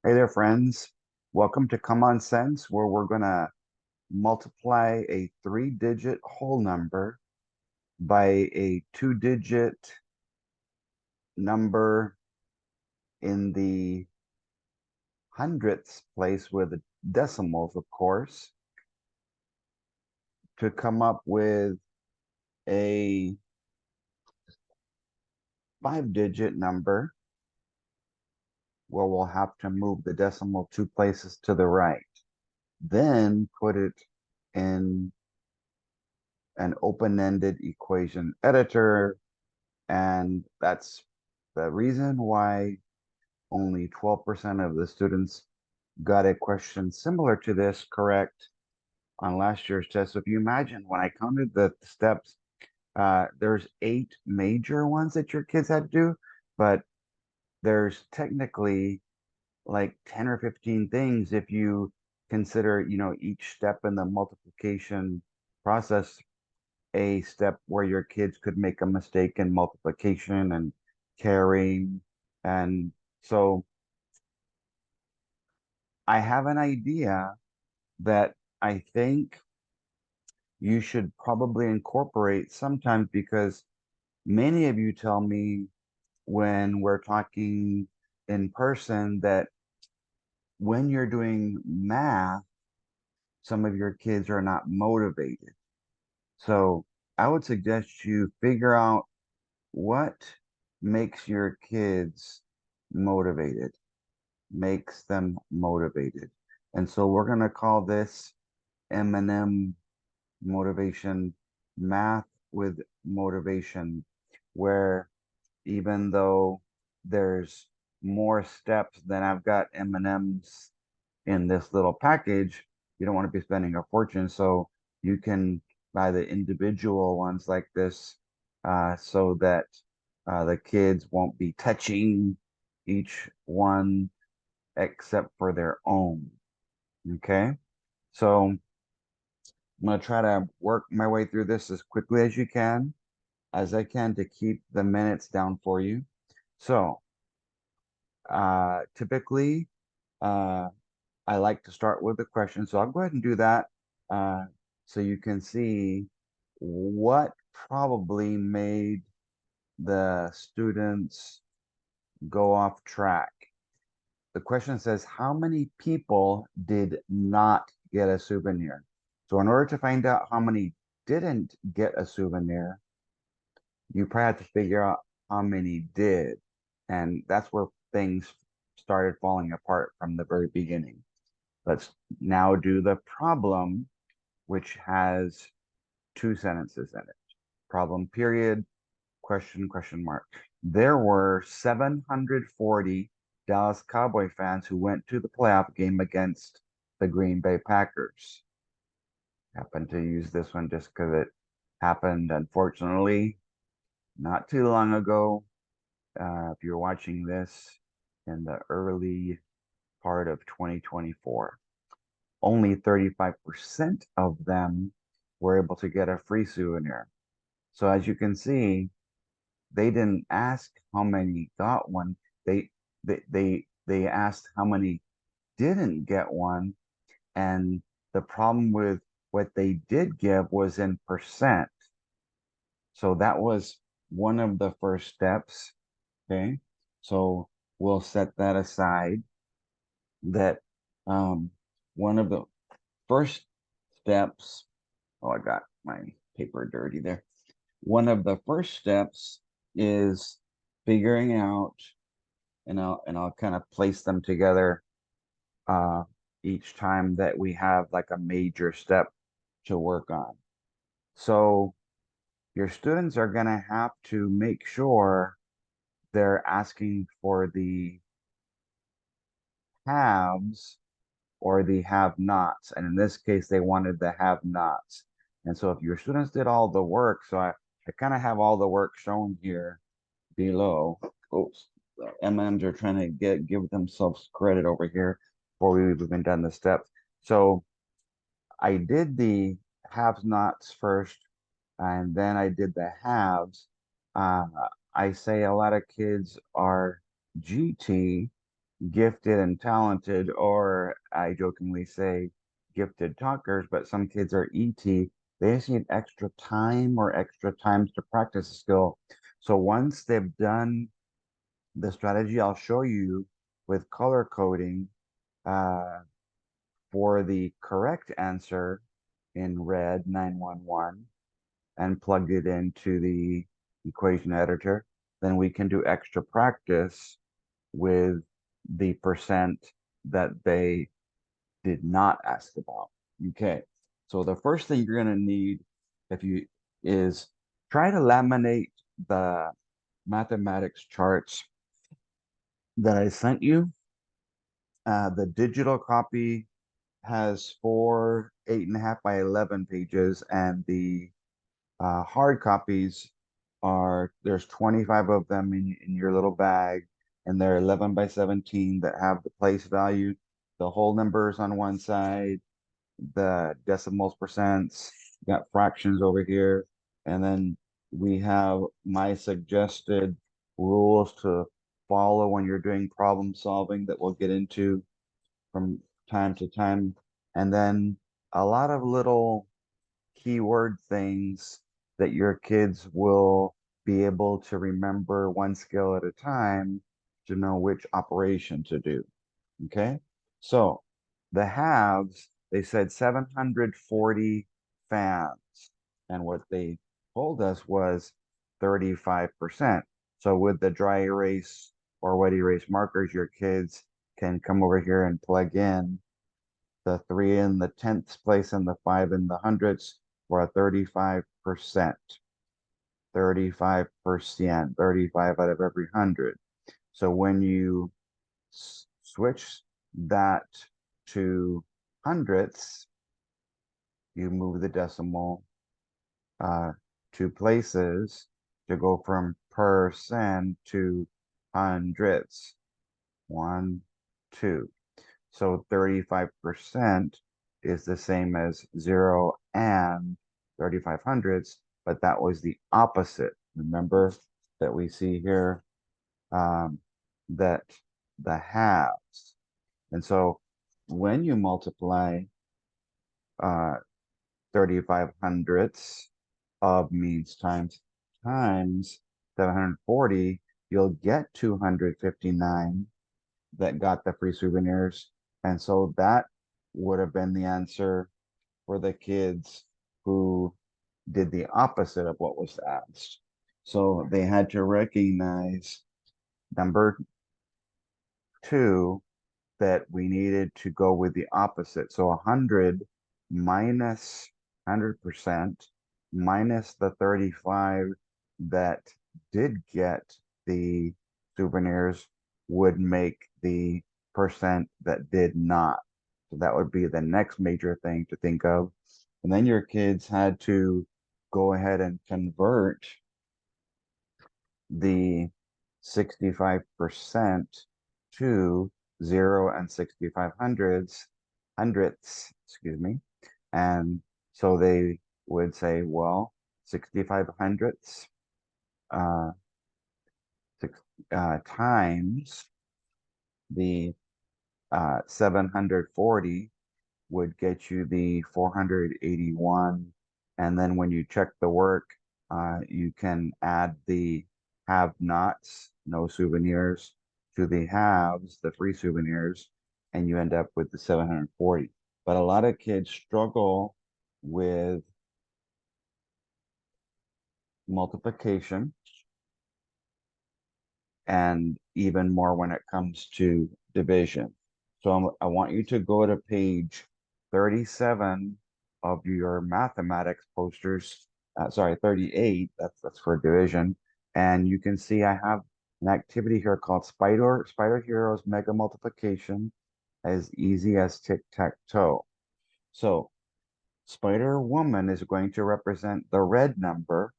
Hey there, friends. Welcome to Common Sense, where we're going to multiply a three-digit whole number by a two-digit number in the hundredths place with decimals, of course, to come up with a five-digit number where we'll have to move the decimal two places to the right. Then put it in an open-ended equation editor. And that's the reason why only 12% of the students got a question similar to this correct on last year's test. So if you imagine, when I counted the steps, there's 8 major ones that your kids had to do, but there's technically like 10 or 15 things if you consider, each step in the multiplication process a step where your kids could make a mistake in multiplication and carrying. And so I have an idea that I think you should probably incorporate sometimes, because many of you tell me when we're talking in person that when you're doing math, some of your kids are not motivated. So I would suggest you figure out what makes your kids motivated, makes them motivated. And so we're going to call this M&M motivation, math with motivation, where even though there's more steps than I've got M&Ms in this little package, you don't want to be spending a fortune. So you can buy the individual ones like this, so that the kids won't be touching each one except for their own. Okay. So I'm going to try to work my way through this as quickly as I can to keep the minutes down for you. So typically, uh, I like to start with the question. So I'll go ahead and do that, uh, so you can see what probably made the students go off track. The question says, how many people did not get a souvenir? So in order to find out how many didn't get a souvenir, you probably have to figure out how many did. And that's where things started falling apart from the very beginning. Let's now do the problem, which has two sentences in it. Problem period, question mark. There were 740 Dallas Cowboy fans who went to the playoff game against the Green Bay Packers. Happened to use this one just because it happened, unfortunately, not too long ago. If you're watching this in the early part of 2024, only 35% of them were able to get a free souvenir. So as you can see, they didn't ask how many got one. They asked how many didn't get one. And the problem with what they did give was in percent. So that was one of the first steps. Okay. So we'll set that aside. That um, one of the first steps, oh, I got my paper dirty there. One of the first steps is figuring out, and I'll kind of place them together uh, each time that we have like a major step to work on. So your students are going to have to make sure they're asking for the haves or the have-nots. And in this case, they wanted the have-nots. And so if your students did all the work, so I kind of have all the work shown here below. Oops, the MMs are trying to give themselves credit over here before we've even done the steps. So I did the have-nots first, and then I did the haves. Uh, I say a lot of kids are GT, gifted and talented, or I jokingly say gifted talkers, but some kids are ET. They just need extra time or extra times to practice a skill. So once they've done the strategy I'll show you with color coding uh, for the correct answer in red 911 and plugged it into the equation editor, then we can do extra practice with the percent that they did not ask about. Okay, so the first thing you're going to need if you is try to laminate the mathematics charts that I sent you. The digital copy has four 8.5 by 11 pages, and the hard copies there's 25 of them in your little bag, and they're 11 by 17 that have the place value, the whole numbers on one side, the decimals, percents, got fractions over here, and then we have my suggested rules to follow when you're doing problem solving that we'll get into from time to time, and then a lot of little keyword things that your kids will be able to remember one skill at a time to know which operation to do. Okay, so the halves, they said 740 fans, and what they told us was 35%. So with the dry erase or wet erase markers, your kids can come over here and plug in the 3 in the tenths place and the 5 in the hundredths for a 35%. 35%, 35 out of every 100. So when you switch that to hundredths, you move the decimal uh, 2 places to go from percent to hundredths. 1, 2. So 35% is the same as 0 and 35 hundredths, but that was the opposite. Remember that we see here that the halves. And so when you multiply 35 hundredths of means times 740, you'll get 259 that got the free souvenirs. And so that would have been the answer for the kids who did the opposite of what was asked. So they had to recognize number 2, that we needed to go with the opposite. So 100 minus 100% minus the 35 that did get the souvenirs would make the percent that did not. So that would be the next major thing to think of. And then your kids had to go ahead and convert the 65% to 0 and 65 hundredths, excuse me. And so they would say, well, 65 hundredths uh, times the 740 would get you the 481. And then when you check the work, you can add the have nots, no souvenirs, to the haves, the free souvenirs, and you end up with the 740. But a lot of kids struggle with multiplication, and even more when it comes to division. So I want you to go to page 37 of your mathematics posters. Sorry, 38. That's for division. And you can see I have an activity here called Spider Heroes Mega Multiplication, as easy as tic-tac-toe. So Spider Woman is going to represent the red number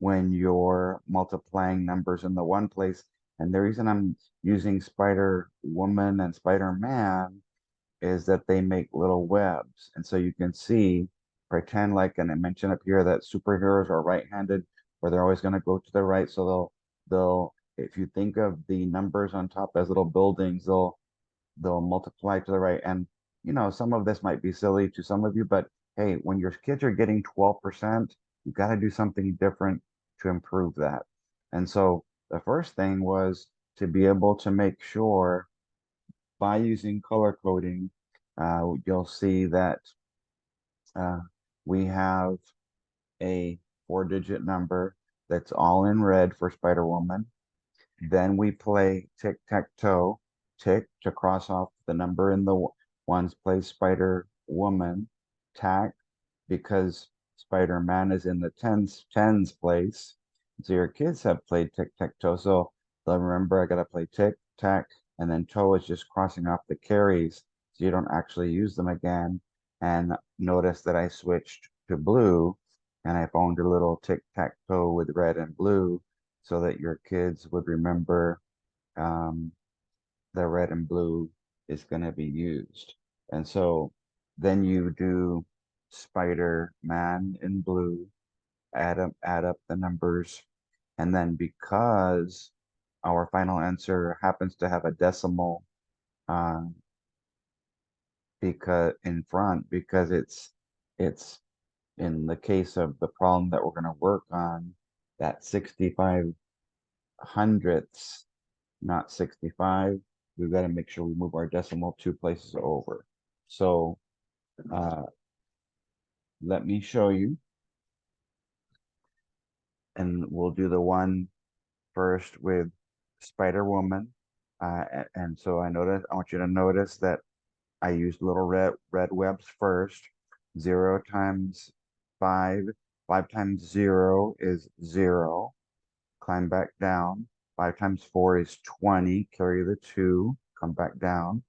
when you're multiplying numbers in the one place. And the reason I'm using Spider Woman and Spider Man is that they make little webs. And so you can see, pretend like, and I mentioned up here that superheroes are right-handed, or they're always going to go to the right. So if you think of the numbers on top as little buildings, they'll they'll multiply to the right. And some of this might be silly to some of you, but hey, when your kids are getting 12%, you've got to do something different to improve that. And so the first thing was to be able to make sure by using color coding, you'll see that uh, we have a 4-digit number that's all in red for Spider Woman. Then we play tic-tac-toe, tick to cross off the number in the ones place Spider Woman, tack because Spider-Man is in the tens place. So your kids have played tic-tac-toe, so they'll remember I gotta play tick-tac, and then toe is just crossing off the carries, so you don't actually use them again. And notice that I switched to blue, and I found a little tic-tac-toe with red and blue, so that your kids would remember um, the red and blue is going to be used. And so then you do Spider-Man in blue, add up the numbers, and then because our final answer happens to have a decimal uh, because in front, because it's in the case of the problem that we're going to work on, that 65 hundredths, not 65. We've got to make sure we move our decimal 2 places over. So uh, let me show you, and we'll do the one first with Spider Woman. And so I want you to notice that I used little red webs first. 0 times 5, 5 times 0 is 0. Climb back down. 5 times 4 is 20. Carry the 2. Come back down.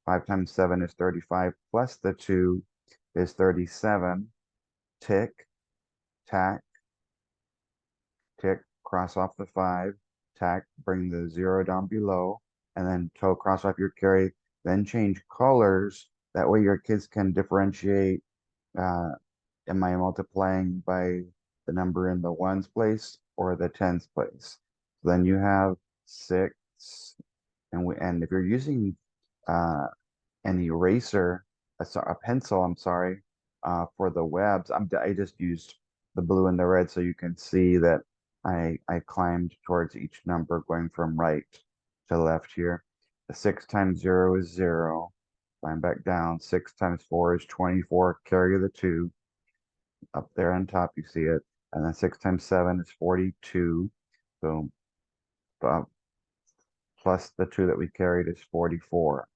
5 times 7 is 35, plus the 2 is 37. Tick, tack, tick, cross off the 5, tack, bring the 0 down below, and then toe cross off your carry, then change colors. That way your kids can differentiate, uh, am I multiplying by the number in the ones place or the tens place? So then you have 6, and if you're using uh, an eraser, a pencil, I'm sorry, for the webs. I just used the blue and the red so you can see that I climbed towards each number going from right to left here. The 6 times 0 is 0. Climb back down. 6 times 4 is 24. Carry the 2. Up there on top, you see it. And then 6 times 7 is 42. So uh, plus the 2 that we carried is 44.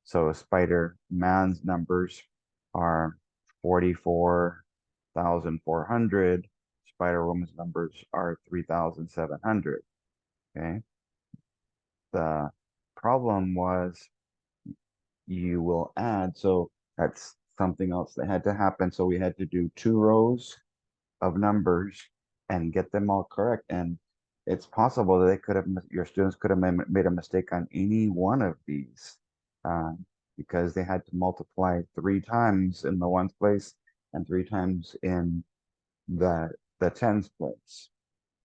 So Spider-Man's numbers are 44,400. Spider-Woman's numbers are 3,700. Okay. The problem was you will add, so that's something else that had to happen. So we had to do 2 rows of numbers and get them all correct. And it's possible that your students could have made a mistake on any one of these because they had to multiply 3 times in the ones place and 3 times in the tens place.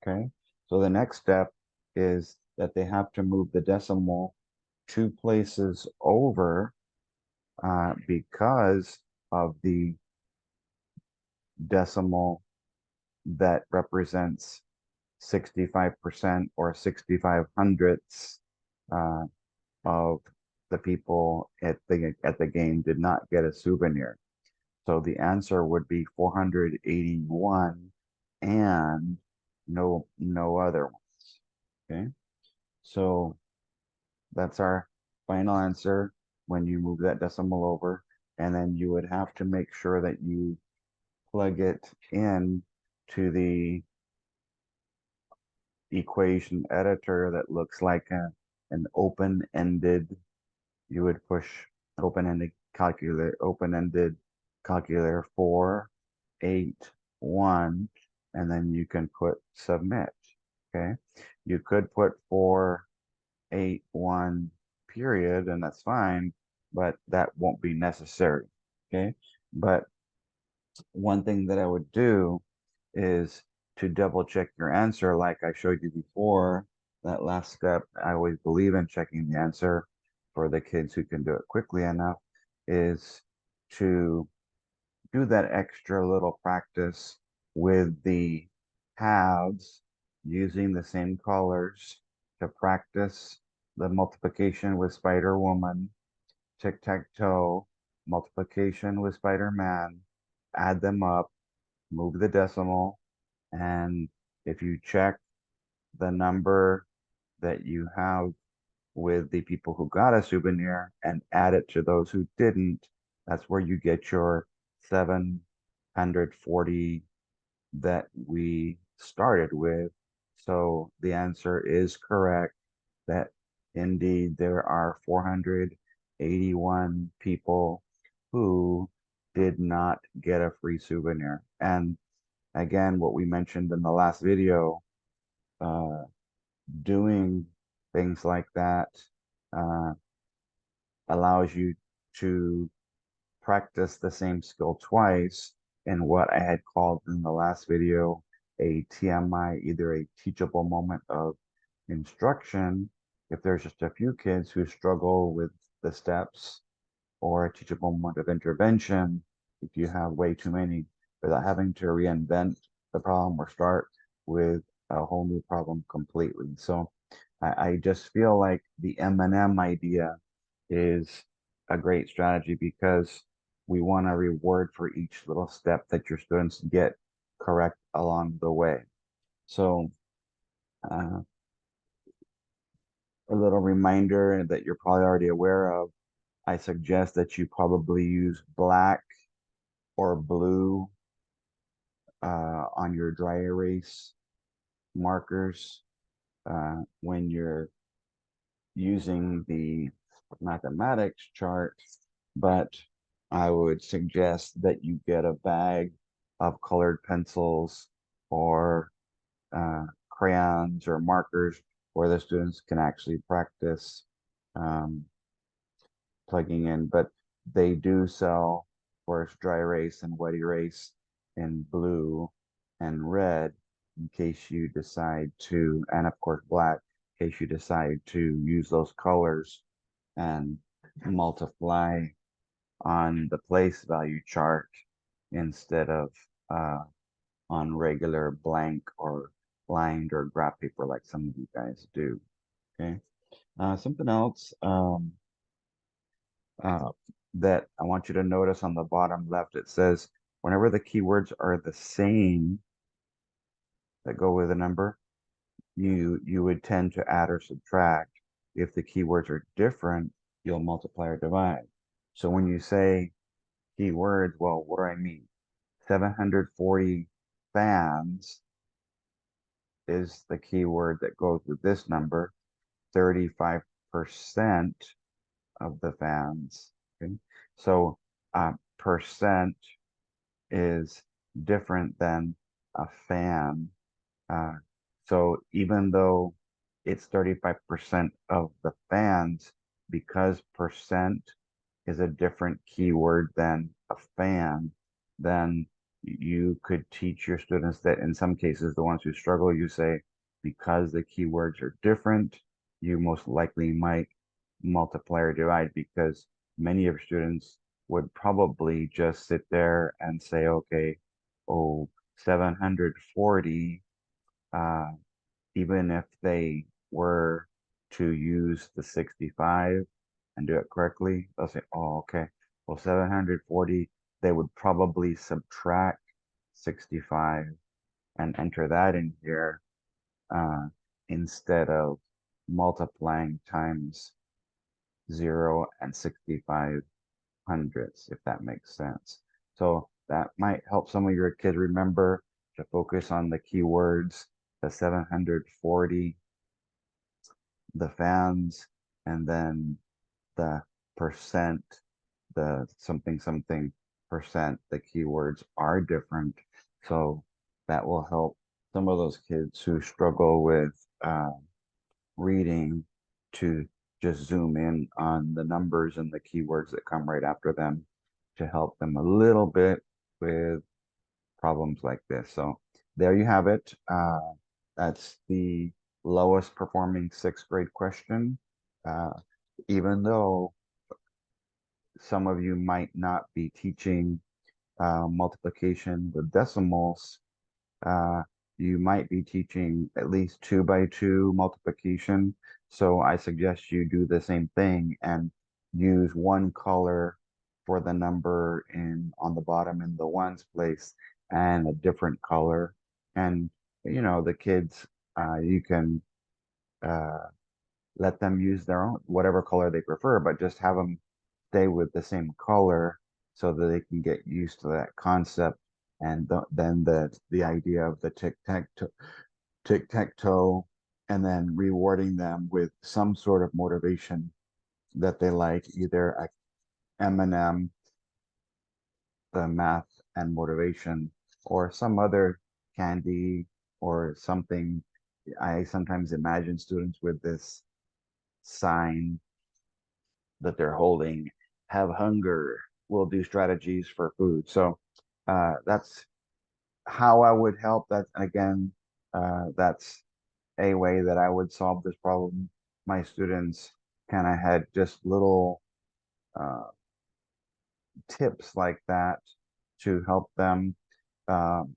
Okay, so the next step is that they have to move the decimal 2 places over because of the decimal that represents 65% or 65 hundredths uh, of the people at the game did not get a souvenir. So the answer would be 481 and no other ones. Okay, so that's our final answer when you move that decimal over, and then you would have to make sure that you plug it in to the equation editor that looks like an open-ended, you would push open-ended calculator 481, and then you can put submit. Okay, you could put 481 period, and that's fine, but that won't be necessary. Okay, but one thing that I would do is to double check your answer like I showed you before. That last step, I always believe in checking the answer. for the kids who can do it quickly enough is to do that extra little practice with the halves using the same colors to practice the multiplication with Spider Woman, tic-tac-toe, multiplication with Spider-Man, add them up, move the decimal, and if you check the number that you have with the people who got a souvenir and add it to those who didn't, that's where you get your 740 that we started with. So the answer is correct that indeed there are 481 people who did not get a free souvenir. And again, what we mentioned in the last video, uh, doing things like that uh, allows you to practice the same skill twice in what I had called in the last video a TMI, either a teachable moment of instruction, if there's just a few kids who struggle with the steps, or a teachable moment of intervention if you have way too many, without having to reinvent the problem or start with a whole new problem completely. So I just feel like the M&M idea is a great strategy because we want a reward for each little step that your students get correct along the way. So uh, a little reminder that you're probably already aware of, I suggest that you probably use black or blue on your dry erase markers when you're using the mathematics chart, but I would suggest that you get a bag of colored pencils or crayons or markers where the students can actually practice um, plugging in, but they do sell, of course, dry erase and wet erase in blue and red in case you decide to, and of course black, in case you decide to use those colors and multiply on the place value chart instead of on regular blank or lined or graph paper like some of you guys do. Okay. Something else uh, that I want you to notice on the bottom left, it says whenever the keywords are the same that go with a number, you would tend to add or subtract. If the keywords are different, you'll multiply or divide. So when you say keywords, well, what do I mean? 740 fans is the keyword that goes with this number, 35% of the fans. Okay? So percent is different than a fan. Uh, so even though it's 35% of the fans, because percent is a different keyword than a fan, then you could teach your students that in some cases, the ones who struggle, you say, because the keywords are different, you most likely might multiply or divide because many of your students would probably just sit there and say, okay, oh, 740, uh, even if they were to use the 65 and do it correctly, they'll say, oh, okay, well, 740, they would probably subtract 65 and enter that in here uh, instead of multiplying times 0 and 65 hundredths, if that makes sense. So that might help some of your kids remember to focus on the keywords, the 740, the fans, and then the percent, the something something percent. The keywords are different. So that will help some of those kids who struggle with reading to just zoom in on the numbers and the keywords that come right after them to help them a little bit with problems like this. So there you have it. That's the lowest performing sixth grade question. Uh, even though some of you might not be teaching multiplication with decimals, uh, you might be teaching at least 2 by 2 multiplication. So I suggest you do the same thing and use one color for the number in on the bottom in the ones place and a different color. And the kids, you can uh, let them use their own whatever color they prefer, but just have them stay with the same color so that they can get used to that concept. And then the idea of the tic tac toe, and then rewarding them with some sort of motivation that they like, either a M&M, the math and motivation, or some other candy or something. I sometimes imagine students with this sign that they're holding, have hunger, will do strategies for food. So that's how I would help. That again, that's a way that I would solve this problem. My students kind of had just little uh, tips like that to help them um,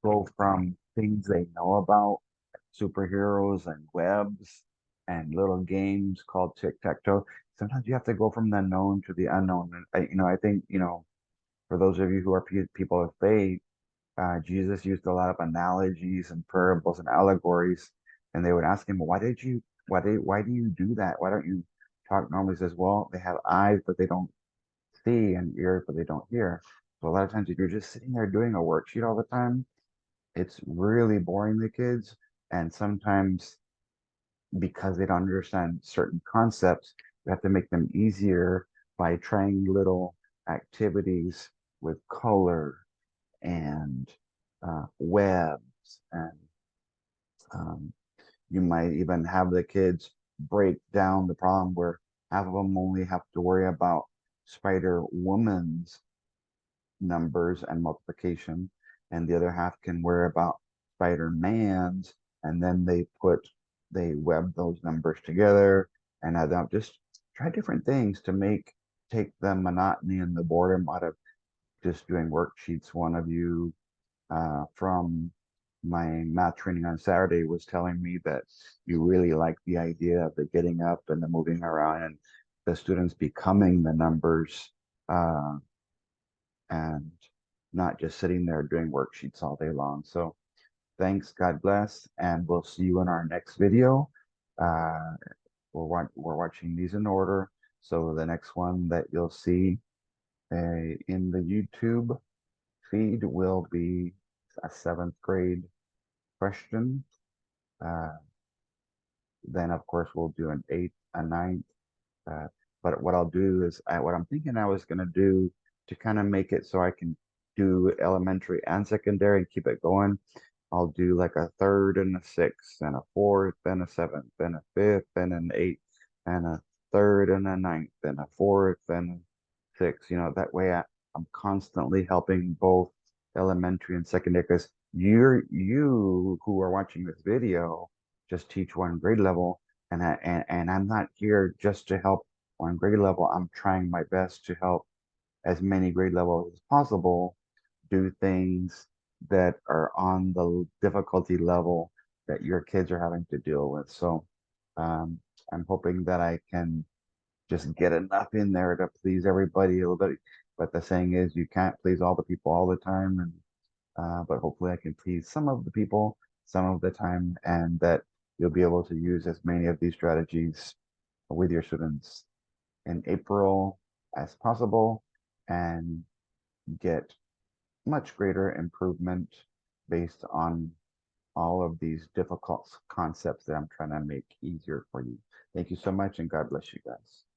go from things they know about, superheroes and webs and little games called tic-tac-toe. Sometimes you have to go from the known to the unknown. And I think, for those of you who are people of faith, Jesus used a lot of analogies and parables and allegories, and they would ask him, why do you do that? Why don't you talk normally? He says, well, they have eyes, but they don't see, and ears, but they don't hear. So a lot of times, if you're just sitting there doing a worksheet all the time, it's really boring the kids. And sometimes because they don't understand certain concepts, we have to make them easier by trying little activities with color and webs. And um, you might even have the kids break down the problem where half of them only have to worry about Spider Woman's numbers and multiplication, and the other half can worry about Spider-Man's, and then they web those numbers together and add them up. Just try different things to take the monotony and the boredom out of just doing worksheets. One of you from my math training on Saturday was telling me that you really like the idea of the getting up and the moving around and the students becoming the numbers, and not just sitting there doing worksheets all day long. So thanks, God bless, and we'll see you in our next video. Uh, we're watching these in order. So the next one that you'll see in the YouTube feed will be a 7th grade question. Uh, then, of course, we'll do an 8th, a 9th. Uh, but what I'll do is, what I'm thinking I was going to do to kind of make it so I can do elementary and secondary and keep it going, I'll do like a 3rd and a 6th and a 4th and a 7th and a 5th and an 8th and a 3rd and a 9th and a 4th and a 6th. That way I'm constantly helping both elementary and secondary, because you who are watching this video just teach one grade level, and I'm not here just to help one grade level. I'm trying my best to help as many grade levels as possible do things that are on the difficulty level that your kids are having to deal with. So um, I'm hoping that I can just get enough in there to please everybody a little bit. But the saying is, you can't please all the people all the time, and but hopefully I can please some of the people some of the time, and that you'll be able to use as many of these strategies with your students in April as possible and get much greater improvement based on all of these difficult concepts that I'm trying to make easier for you. Thank you so much, and God bless you guys.